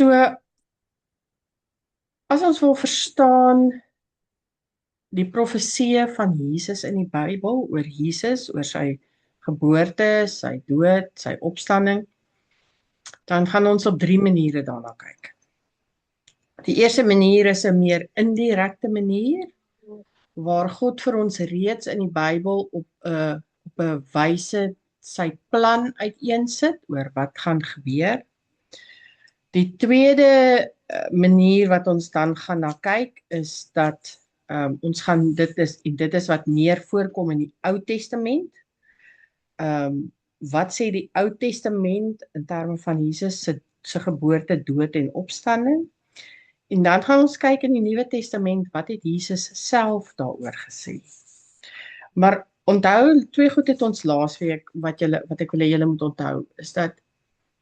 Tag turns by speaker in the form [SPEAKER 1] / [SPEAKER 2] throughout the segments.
[SPEAKER 1] So, as ons wil verstaan die profeseë van Jesus in die Bybel, oor Jesus, oor sy geboorte, sy dood, sy opstanding, dan gaan ons op 3 maniere daarna kyk. Die eerste manier is 'n meer indirekte manier, waar God vir ons reeds in die Bybel op 'n wyse sy plan uiteensit oor wat gaan gebeur. Die tweede manier wat ons dan gaan na kyk is dat ons gaan dit is wat meer voorkom in die Ou Testament. Wat sê die Ou Testament in terme van Jesus se geboorte, dood en opstanding? En dan gaan ons kyk in die Nuwe Testament, wat het Jesus self daaroor gesê? Maar onthou, 2 goed het ons laasweek, wat ek wil hê julle moet onthou, is dat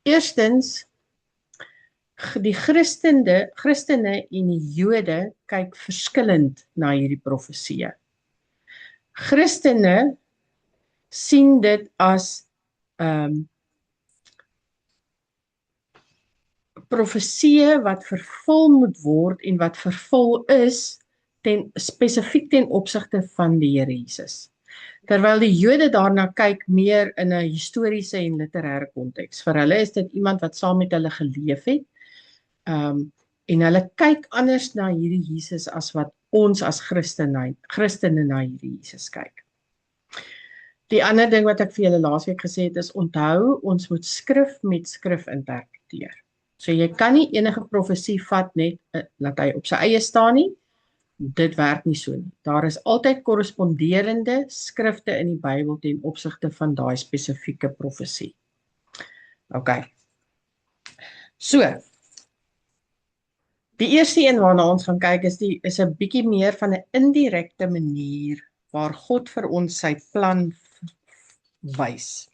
[SPEAKER 1] eerstens, die Christene en die Jode kyk verskillend na hierdie profeseë. Christene sien dit as profeseë wat vervul moet word en wat vervul is spesifiek ten opsigte van die Here Jesus. Terwyl die Jode daarna kyk meer in 'n historiese en literêre konteks. Vir hulle is dit iemand wat saam met hulle geleef het. En hulle kyk anders na hierdie Jesus as wat ons as Christene na hierdie Jesus kyk. Die ander ding wat ek vir julle laasweek gesê het is, onthou, ons moet skrif met skrif interpreteer. So jy kan nie enige profesie vat net laat hy op sy eie staan nie. Dit werk nie so nie. Daar is altyd korresponderende skrifte in die Bybel ten opsigte van daai spesifieke profesie. OK. So, die eerste een waarna ons gaan kyk is 'n bietjie meer van 'n indirekte manier waar God vir ons sy plan wys.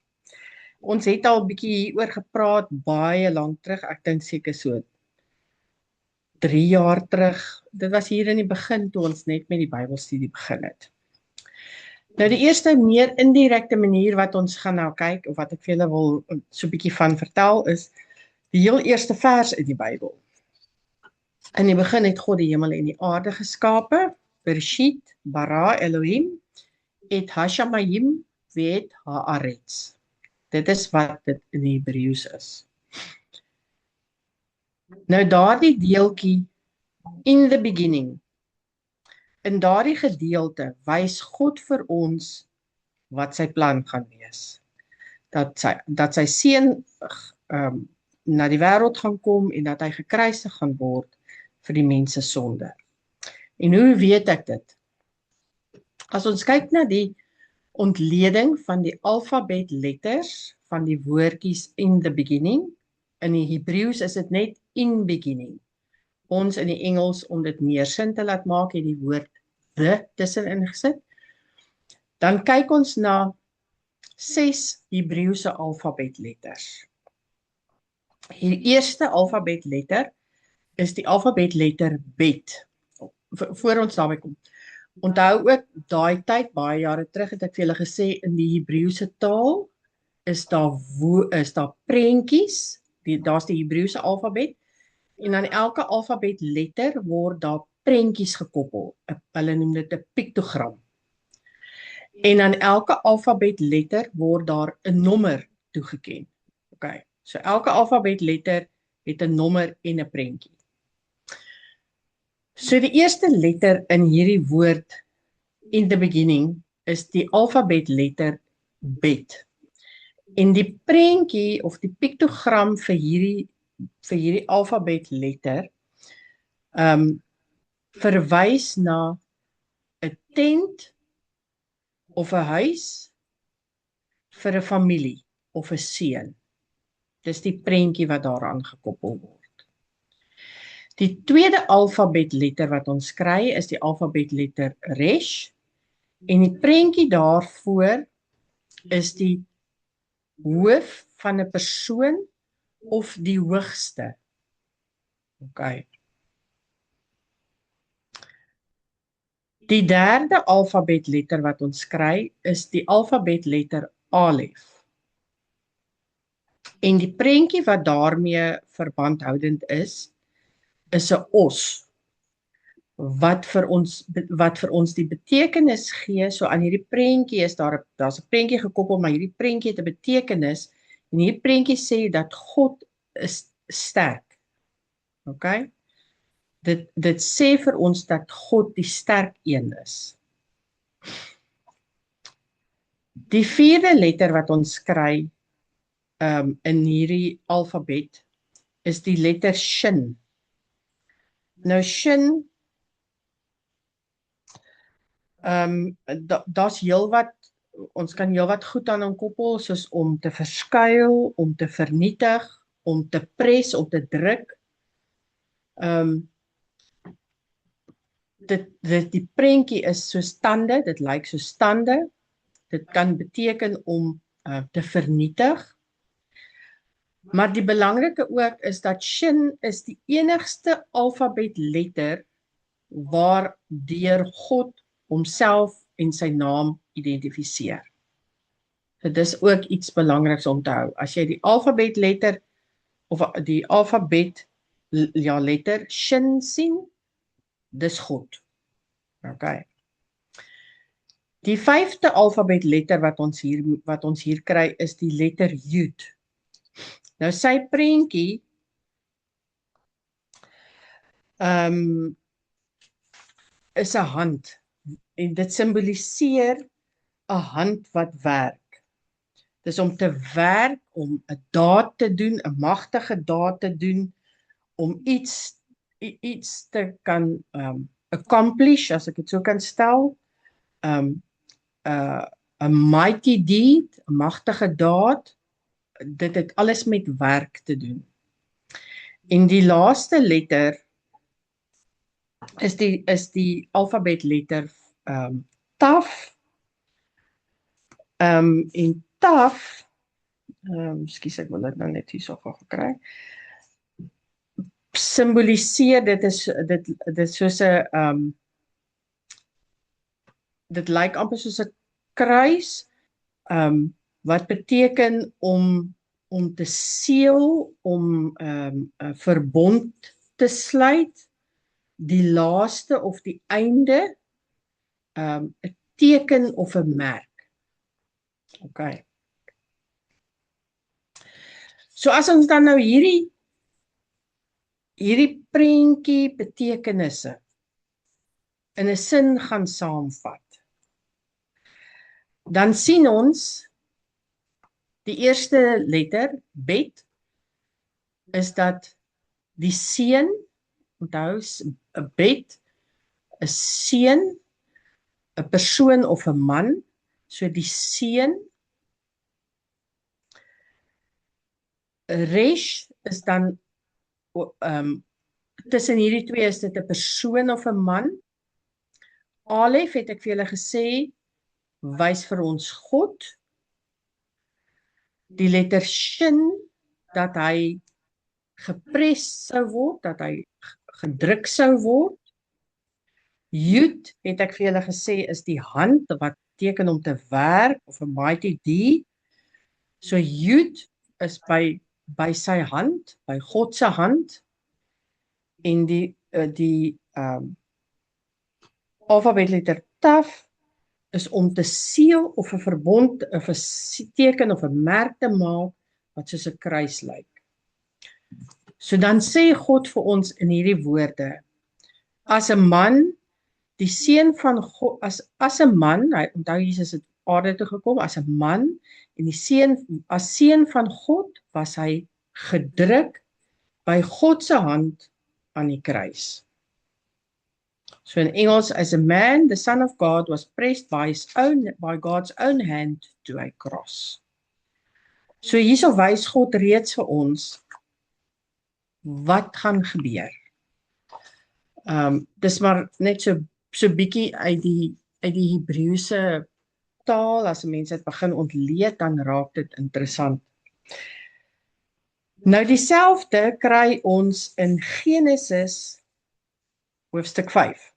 [SPEAKER 1] Ons het al 'n bietjie hieroor gepraat baie lank terug, ek dink seker so 3 jaar terug. Dit was hier in die begin toe ons net met die Bybelstudie begin het. Nou die eerste meer indirekte manier wat ons gaan nou kyk, of wat ek vir julle wil so 'n bietjie van vertel, is die heel eerste vers in die Bybel. In die begin het God die hemel en die aarde geskape. Bereshit, bara Elohim, et hashamayim ve'et haaretz. Dit is wat dit in die Hebreëus is. Nou daardie deeltjie, in the beginning, in daardie gedeelte wys God vir ons wat sy plan gaan wees. Dat sy seun na die wêreld gaan kom en dat hy gekruisig gaan word vir die mens se sonde. En hoe weet ek dit? As ons kyk na die ontleding van die alfabet letters van die woordjies in the beginning, in die Hebreëus is dit net in beginning. Ons in die Engels, om dit meer sin te laat maak, het die woord the tussenin gesit. Dan kyk ons na 6 Hebreëse alfabetletters. Die eerste alfabetletter is die alfabetletter Bet. Voor ons daarby kom. Onthou ook, daai tyd, baie jare terug, het ek vir julle gesê, in die Hebreëse taal is daar prentjies, daar's die Hebreëse alfabet, en aan elke alfabetletter word daar prentjies gekoppel. Hulle noem dit 'n piktogram. En aan elke alfabetletter word daar 'n nommer toegeken. OK, so elke alfabetletter het 'n nommer en 'n prentjie. So die eerste letter in hierdie woord in the beginning is die alfabetletter Bet. En die prentjie of die piktogram vir hierdie alfabetletter verwys na 'n tent of 'n huis vir 'n familie of 'n seun. Dis die prentjie wat daaraan gekoppel word. Die tweede alfabetletter wat ons kry is die alfabetletter Resh, en die prentjie daarvoor is die hoof van 'n persoon of die hoogste. OK. Die derde alfabetletter wat ons kry is die alfabetletter Alef. En die prentjie wat daarmee verbandhoudend is 'n os wat vir ons die betekenis gee. So aan hierdie prentjie is daar's 'n prentjie gekoppel, maar hierdie prentjie het 'n betekenis en hierdie prentjie sê dat God is sterk. Okay? Dit sê vir ons dat God die sterk een is. Die 4de letter wat ons kry in hierdie alfabet is die letter shin. Nou shin, daar's heelwat, ons kan heelwat goed aan hom koppel, soos om te verskuil, om te vernietig, om te pres, om te druk. Die prentjie is soos tande, dit lyk soos tande. Dit kan beteken om te vernietig. Maar die belangrike ook is dat shin is die enigste alfabetletter waardeur God homself en sy naam identifiseer. So dis ook iets belangriks om te hou. As jy die alfabetletter of die alfabet letter shin sien, dis God. Okay. Die 5de alfabetletter wat ons hier kry is die letter Yud. Nou sy prentjie is 'n hand en dit simboliseer 'n hand wat werk. Dis om te werk, om 'n daad te doen, 'n magtige daad te doen, om iets te kan accomplish, as ek dit so kan stel. 'n mighty deed, 'n magtige daad. Dit het alles met werk te doen. En die laaste letter is die alfabetletter Taf. En Taf, ekskuus, ek wil dit nou net hierso gekry. Simboliseer, dit is soos 'n dit lyk amper soos 'n kruis, wat beteken om te seël, om 'n verbond te sluit, die laaste of die einde, 'n teken of 'n merk. Okay. So as ons dan nou hierdie prentjie betekenisse in 'n sin gaan saamvat, dan sien ons die eerste letter, bet, is dat die seun, onthou, 'n bet, 'n seun, 'n persoon of 'n man, so die seun. Resh is dan, tussen hierdie twee is dit 'n persoon of 'n man. Alef het ek vir julle gesê, wys vir ons God. Die letter shin, dat hy gepres sou word, dat hy gedruk sou word. Yud het ek vir julle gesê is die hand wat teken om te werk of 'n mighty deed. So Yud is by sy hand, by God se hand. En die alfabetletter Taf is om te seël of 'n verbond of 'n teken of 'n merk te maak wat soos 'n kruis lyk. So dan sê God vir ons in hierdie woorde, as 'n man, die seun van God, as 'n man, hy onthou Jesus het aarde toe gekom as 'n man, en die as seun van God was hy gedruk by God se hand aan die kruis. So in Engels, as a man, the Son of God was pressed by God's own hand to a cross. So hierso wys God reeds vir ons wat gaan gebeur. Dis maar net so bietjie uit die Hebreëse taal, as mense dit begin ontleed, dan raak dit interessant. Nou dieselfde kry ons in Genesis hoofstuk 5.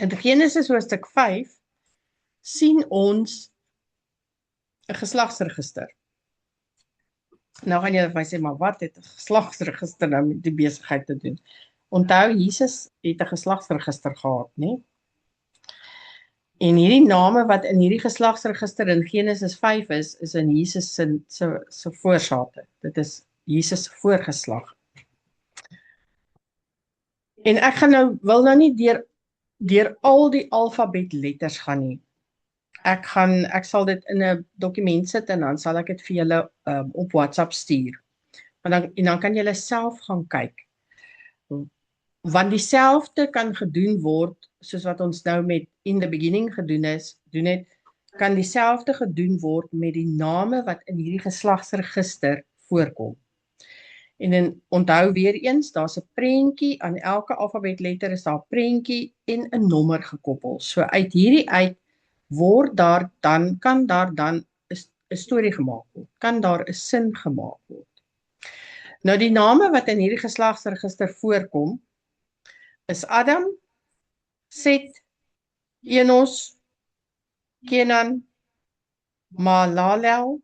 [SPEAKER 1] In Genesis hoofstuk 5 sien ons 'n geslagsregister. Nou gaan julle vir my sê, maar wat het 'n geslagsregister nou met die besigheid te doen? Onthou, Jesus het 'n geslagsregister gehad, né? En hierdie name wat in hierdie geslagsregister in Genesis 5 is in Jesus se voorsate. Dit is Jesus se voorgeslag. En ek wil nou nie deur al die alfabetletters gaan nie. Ek sal dit in 'n dokument sit en dan sal ek dit vir julle op WhatsApp stuur. En dan kan julle self gaan kyk. Want dieselfde kan gedoen word soos wat ons nou met in the beginning doen het, kan dieselfde gedoen word met die name wat in hierdie geslagsregister voorkom. En dan onthou weer eens, daar's 'n prentjie aan elke alfabetletter is daar 'n prentjie en 'n nommer gekoppel. So uit hierdie uit kan daar dan 'n storie gemaak word. Kan daar 'n sin gemaak word. Nou die name wat in hierdie geslagsregister voorkom is Adam, Set, Enos, Kenan, Mahalalel,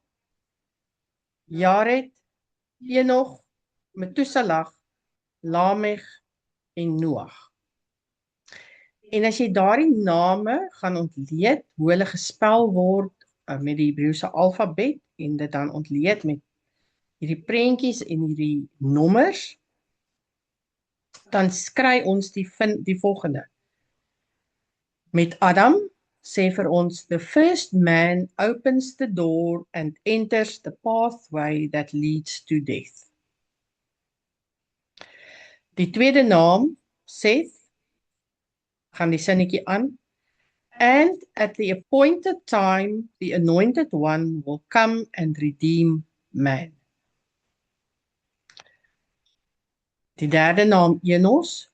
[SPEAKER 1] Jared, Enoch, Methuselah, Lamech en Noag. En as jy daardie name gaan ontleed, hoe hulle gespel word met die Hebreëse alfabet en dit dan ontleed met hierdie prentjies en hierdie nommers, dan skry ons die volgende. Met Adam sê vir ons, the first man opens the door and enters the pathway that leads to death. Die tweede naam, Seth, gaan die sinnetjie aan. And at the appointed time, the anointed one will come and redeem man. Die derde naam, Enos,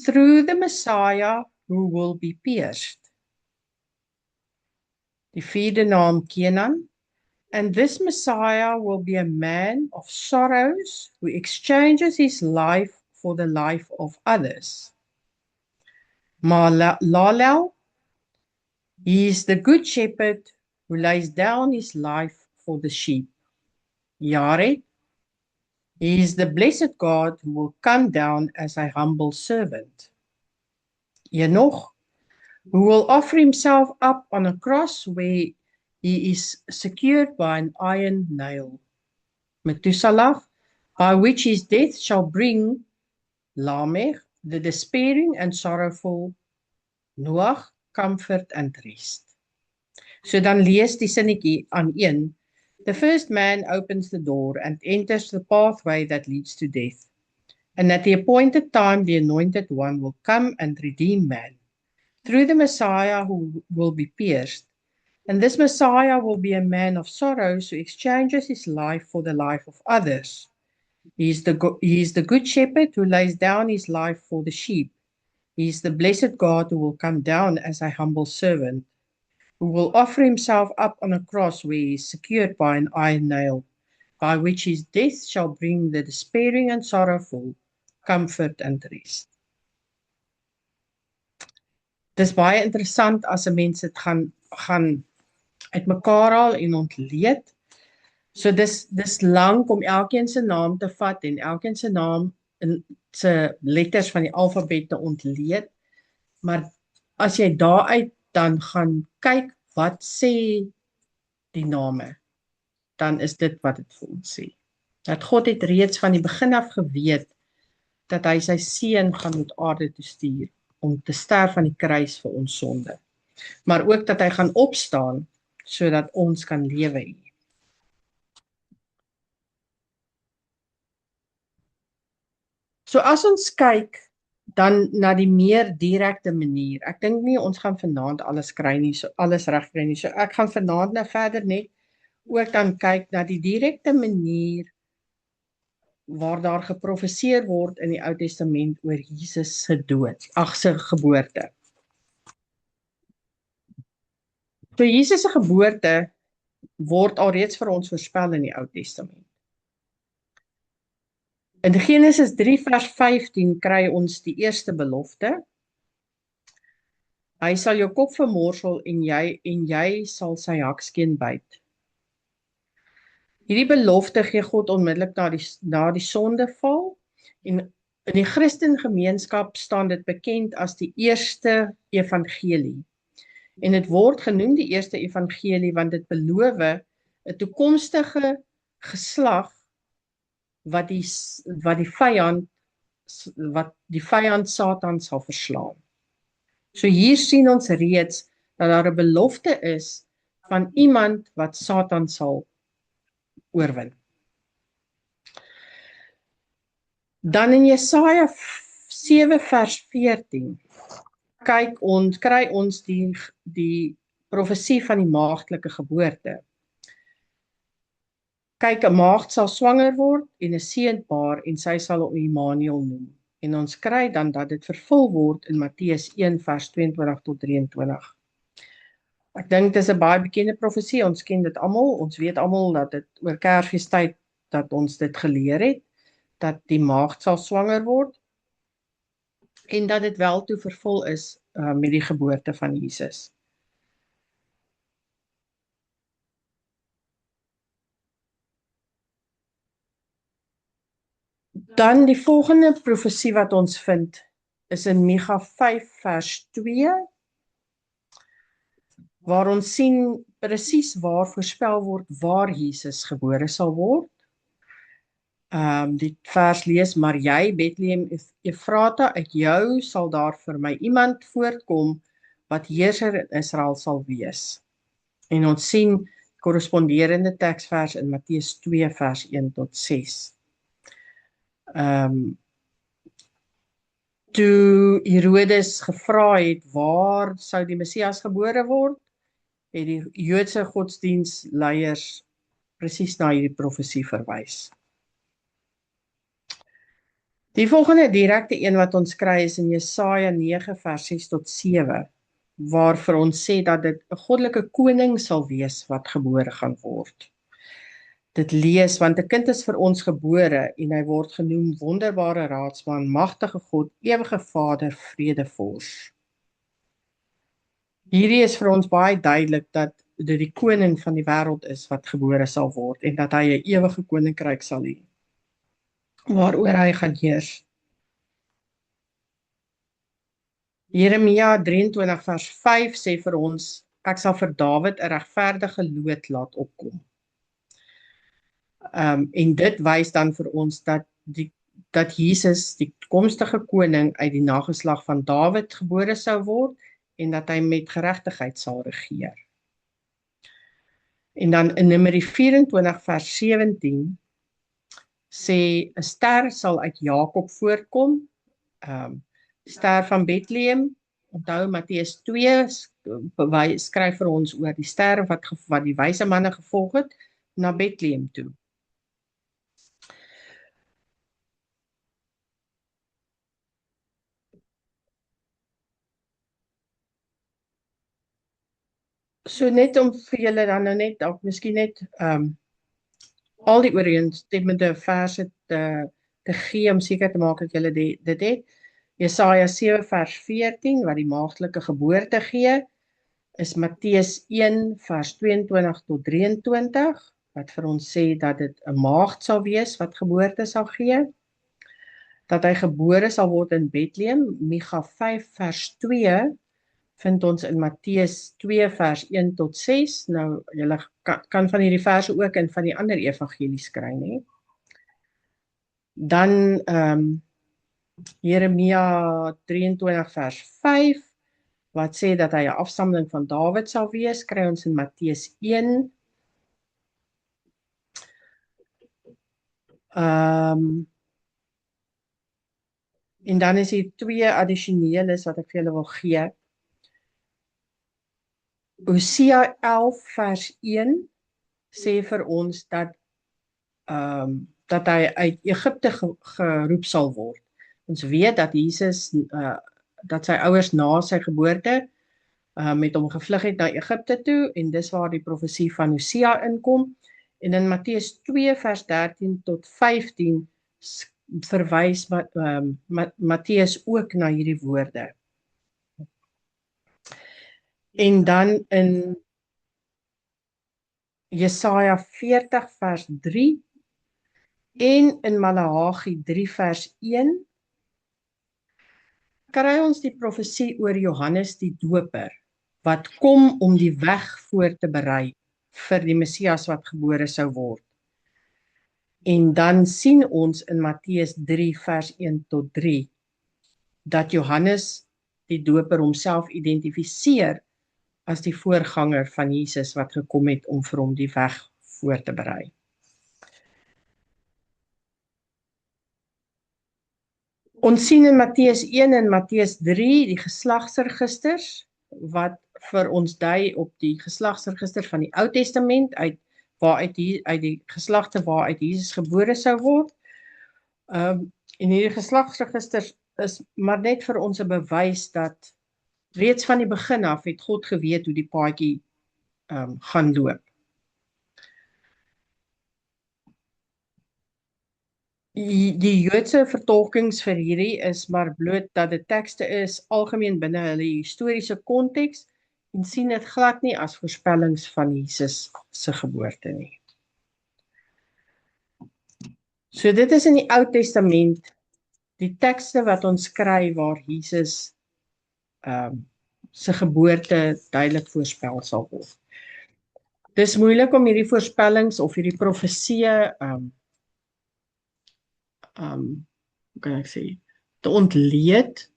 [SPEAKER 1] through the Messiah who will be pierced. Die vierde naam, Kenan, and this Messiah will be a man of sorrows who exchanges his life for the life of others. Mahalalel, he is the good shepherd who lays down his life for the sheep. Jared, he is the blessed God who will come down as a humble servant. Enoch, who will offer himself up on a cross where he is secured by an iron nail. Methuselah, by which his death shall bring Lamech, the despairing and sorrowful, Noach, comfort and rest. So dan lees die sinnetjie aan een. The first man opens the door and enters the pathway that leads to death. And at the appointed time, the anointed one will come and redeem man through the Messiah who will be pierced. And this Messiah will be a man of sorrows who exchanges his life for the life of others. He is the good shepherd who lays down his life for the sheep. He is the blessed God who will come down as a humble servant, who will offer himself up on a cross where he is secured by an iron nail, by which his death shall bring the despairing and sorrowful comfort and rest. Dis baie interessant as 'n mens dit gaan uitmekaar haal en ontleed. So dis lank om elkeen se naam te vat en elkeen se naam in se letters van die alfabet te ontleed. Maar as jy daaruit dan gaan kyk wat sê die name, dan is dit wat dit vir ons sê. Dat God het reeds van die begin af geweet dat hy sy seun gaan met aarde toe stuur om te sterf aan die kruis vir ons sonde. Maar ook dat hy gaan opstaan sodat ons kan lewe hê. So as ons kyk dan na die meer direkte manier. Ek dink nie ons gaan vanaand alles kry nie, alles reg kry nie. So ek gaan vanaand nou verder net ook dan kyk na die direkte manier waar daar geprofeseer word in die Ou Testament oor Jesus se se geboorte. So Jesus se geboorte word alreeds vir ons voorspel in die Ou Testament. In Genesis 3 vers 15 kry ons die eerste belofte. Hy sal jou kop vermorsel en jy sal sy hakskeen byt. Hierdie belofte gee God onmiddellik na die sondeval en in die Christengemeenskap staan dit bekend as die eerste evangelie. En dit word genoem die eerste evangelie want dit beloof 'n toekomstige geslag wat die vyand Satan sal verslaan. So hier sien ons reeds dat daar 'n belofte is van iemand wat Satan sal oorwin. Dan in Jesaja 7 vers 14 kry ons die profesie van die maagdelike geboorte. Kyk, 'n maagd sal swanger word en 'n seun baar en sy sal hom Immanuel noem. En ons kry dan dat dit vervul word in Matteus 1 vers 22 tot 23. Ek dink dis 'n baie bekende profesie. Ons ken dit almal. Ons weet almal dat dit oor Kersfeestyd dat ons dit geleer het dat die maagd sal swanger word en dat dit wel toe vervul is met die geboorte van Jesus. Dan die volgende profesie wat ons vind is in Micha 5 vers 2 waar ons sien presies waar voorspel word waar Jesus gebore sal word. Die vers lees, maar jy Bethlehem Efrata, uit jou sal daar vir my iemand voortkom wat heerser in Israel sal wees. En ons sien korresponderende teksvers in Matteus 2 vers 1 tot 6. Toe Herodes gevra het waar sou die Messias gebore word, het die Joodse godsdienstleiers presies na hierdie profesie verwys. Die volgende direkte een wat ons kry is in Jesaja 9 vers 6 tot 7, waar vir ons sê dat dit 'n goddelike koning sal wees wat gebore gaan word. Dit lees, want 'n kind is vir ons gebore en hy word genoem wonderbare raadsman, magtige God, ewige Vader, vredevors. Hierdie is vir ons baie duidelik dat dit die koning van die wêreld is wat gebore sal word en dat hy 'n ewige koninkryk sal hê waaroor hy gaan heers. Jeremia 23 vers 5 sê vir ons, ek sal vir Dawid 'n regverdige loot laat opkom. En dit wys dan vir ons dat Jesus, die toekomstige koning uit die nageslag van Dawid gebore sou word en dat hy met geregtigheid sal regeer. En dan in Numeri 24 vers 17 sê 'n ster sal uit Jakob voortkom. Ster van Bethlehem. Onthou Matteus 2 skryf vir ons oor die ster wat die wyse manne gevolg het na Bethlehem toe. So net om vir julle dan nou net dalk miskien net al die ooreenstemmende verse te gee om seker te maak dat julle dit het. Jesaja 7 vers 14 wat die maagdelike geboorte gee, is Matteus 1 vers 22 tot 23 wat vir ons sê dat dit 'n maagd sal wees wat geboorte sal gee. Dat hy gebore sal word in Bethlehem. Micha 5 vers 2 vind ons in Matteus 2 vers 1 tot 6. Nou, julle kan van hierdie verse ook in van die ander evangelies kry, nê? Dan Jeremia 23 vers 5 wat sê dat hy 'n afstammeling van Dawid sal wees, kry ons in Matteus 1. En dan is hier twee addisioneles wat ek vir julle wil gee. Hosea 11 vers 1 sê vir ons dat hy uit Egipte geroep sal word. Ons weet dat Jesus, dat sy ouers na sy geboorte met hom gevlug het na Egipte toe en dis waar die profesie van Hosea inkom. En in Matteus 2 vers 13 tot 15 verwys Matteus ook na hierdie woorde. En dan Jesaja 40 vers 3 en in Maleagi 3 vers 1 kry ons die profesie oor Johannes die Doper, wat kom om die weg voor te berei vir die Messias wat gebore sou word. En dan sien ons in Matteus 3 vers 1 tot 3 dat Johannes die Doper homself identifiseer as die voorganger van Jesus wat gekom het om vir hom die weg voor te berei. Ons sien in Matteus 1 en Matteus 3 die geslagsregisters wat vir ons dui op die geslagsregister van die Ou Testament uit die geslagte waaruit Jesus gebore sou word. En hierdie geslagsregisters is maar net vir ons 'n bewys dat reeds van die begin af het God geweet hoe die paadjie gaan loop. Die Joodse vertolkings vir hierdie is maar bloot dat dit tekste is algemeen binne hulle historiese konteks en sien dit glad nie as voorspellings van Jesus se geboorte nie. So dit is in die Ou Testament die tekste wat ons kry waar Jesus se geboorte duidelik voorspel sal word. Dis moeilik om hierdie voorspellings of hierdie profesieë hoe kan ek sê, te ontleed.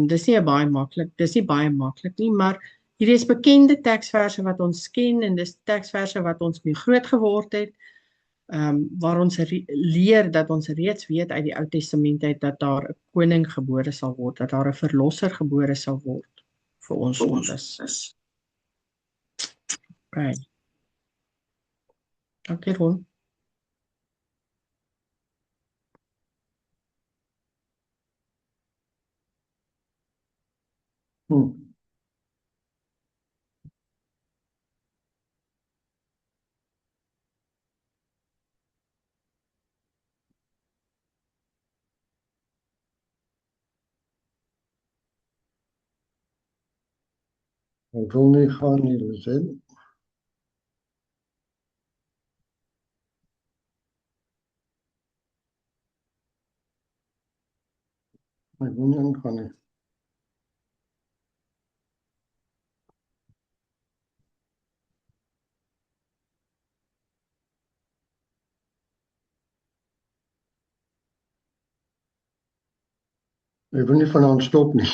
[SPEAKER 1] Dis nie baie maklik nie, maar hierdie is bekende teksverse wat ons ken en dis teksverse wat ons mee groot geword het, waar ons leer dat ons reeds weet uit die Ou Testament uit dat daar 'n koning gebore sal word, dat daar 'n verlosser gebore sal word vir ons sondes. Right. Dankie, Ron.
[SPEAKER 2] Ek wil nie gaan nie, Lizen. Ek wil nie ingaan nie. Ek wil nie vanaand stop nie.